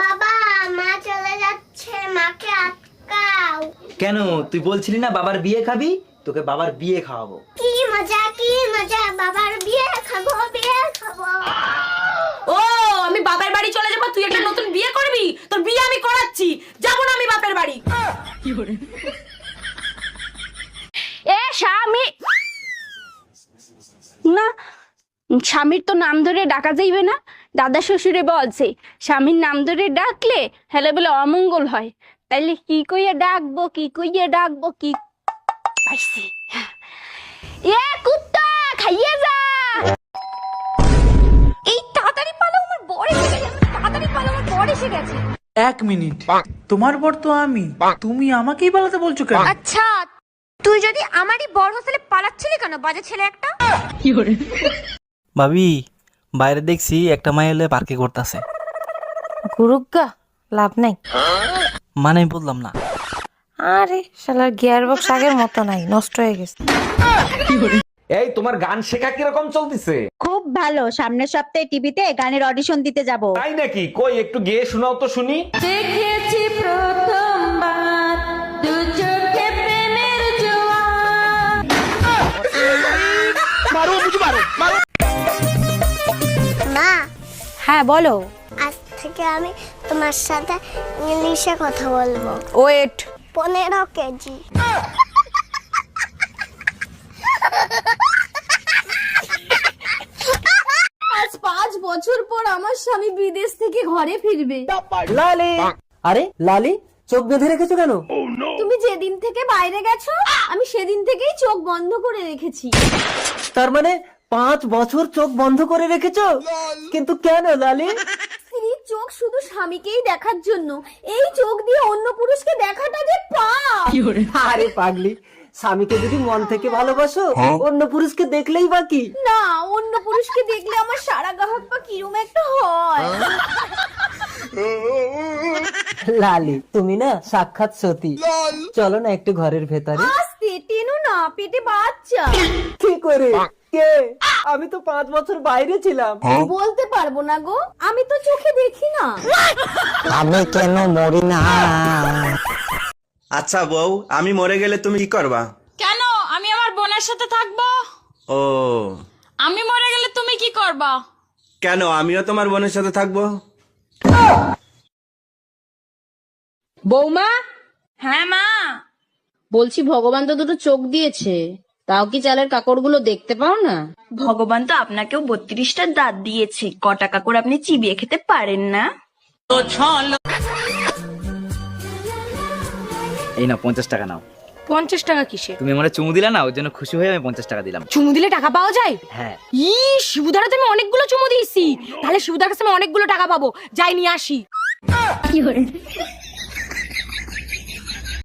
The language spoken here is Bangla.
বাবা, মা চলে যাচ্ছে, মাকে আটকাও। কেন, তুই বলছিলি না বাবার বিয়ে খাবি? তোকে বাবার বিয়ে খাওয়াবো। কি মজা, কি মজা, বাবার বিয়ে খাবো, বিয়ে খাবো। ও, আমি বাপের বাড়ি চলে যাবো, তুই একটা নতুন বিয়ে করবি? তোর বিয়ে আমি করাচ্ছি, যাবো না আমি বাপের বাড়ি। কি করে এ স্বামী না, স্বামীর তো নাম ধরে ডাকা যাইবে না। দাদা শ্বশুরে বলছে স্বামীর নাম ধরে ডাকলে হেলে বলে অমঙ্গল হয়। তাইলে কি কইয়া ডাকবো, কি কইয়া ডাকবো, কি পাইছি। এ কুত্তা, খাইয়ে যা। এই তাড়াতাড়ি পালো, আমার বর এসে গেছে। তাড়াতাড়ি পালো, আমার বর এসে গেছে। 1 মিনিট, তোমার বর তো আমি, তুমি আমাকেই পালাতে বলছো কেন? আচ্ছা, তুই যদি আমারই বর হোস্টেলে পালাচ্ছিলি কেন, বাজে ছেলে একটা? কি করে ভাবি, বাইরে দেখছি একটা মাই হলে পার্কে করতেছে। গুরুগা, লাভ নাই। মানে বললাম না। আরে শালার গিয়ার বক্স আগের মতো নাই, নষ্ট হয়ে গেছে। এই তোমার গান শেখা কিরকম চলতেছে? খুব ভালো, সামনের সপ্তাহে টিভিতে গানের অডিশন দিতে যাব। তাই নাকি? কই একটু গেয়ে শোনাও তো শুনি। দেখেছি প্রথমবার দু চোখে প্রেমের জোয়ার। মা, হ্যাঁ বলো। আজ থেকে আমি তোমার সাথে ইংলিশে কথা বলবো। Wait, 15 KG. আজ 5 বছর পর আমার স্বামী বিদেশ থেকে ঘরে ফিরবে। লালি, আরে লালি, চোখ বেঁধে রেখেছো কেন? তুমি যেদিন থেকে বাইরে গেছো আমি সেদিন থেকেই চোখ বন্ধ করে রেখেছি। তার মানে 5 বছর চোখ বন্ধ করে রেখেছো? কিন্তু কেন লালি? স্ত্রীর চোখ শুধু স্বামীকেই দেখার জন্য, এই চোখ দিয়ে অন্য পুরুষকে দেখাটা যে পাপ। আরে পাগলি, স্বামীকে যদি মন থেকে ভালোবাসো, অন্য পুরুষকে দেখলেই বাকি। না, অন্য পুরুষকে দেখলে আমার সারা গাহক পা কিরম একটা হয়। লালি, তুমি না সাক্ষাৎ সতী। চলো না একটু ঘরের ভেতরে। আস্তে টেনো না, পেটে বাচ্চা। কি করে? কে? আমি তো 5 বছর বাইরে ছিলাম। বলতে পারবো না গো, আমি তো চোখে দেখি না। আমি কেন মরি না? আচ্ছা বউ, আমি মরে গেলে তুমি কি করবা? কেন, আমি আমার বোনের সাথে থাকবো। ও, আমি মরে গেলে তুমি কি করবা? কেন, আমিও তোমার বোনের সাথে থাকবো। বৌমা, হ্যাঁ মা। বলছি ভগবান তো দুটো চোখ দিয়েছে, তাও কি চালের কাকড়গুলো দেখতে পাও না? ভগবান তো আপনাকেও 32টা দাঁত দিয়েছে, কটা কাকড় আপনি চিবিয়ে খেতে পারেন না? এই না 50 টাকা নাও। 50 টাকা কিসে? তুমি আমার চুমু দিলা না, ওর জন্য খুশি হয়ে আমি 50 টাকা দিলাম। চুমু দিলে টাকা পাওয়া যায়? হ্যাঁ। ই শিবুদারা, তুমি অনেকগুলো চুমু দিয়েছি, তাহলে শিবুদার কাছে আমি অনেকগুলো টাকা পাবো। যাই নিয়ে আসি। কি করে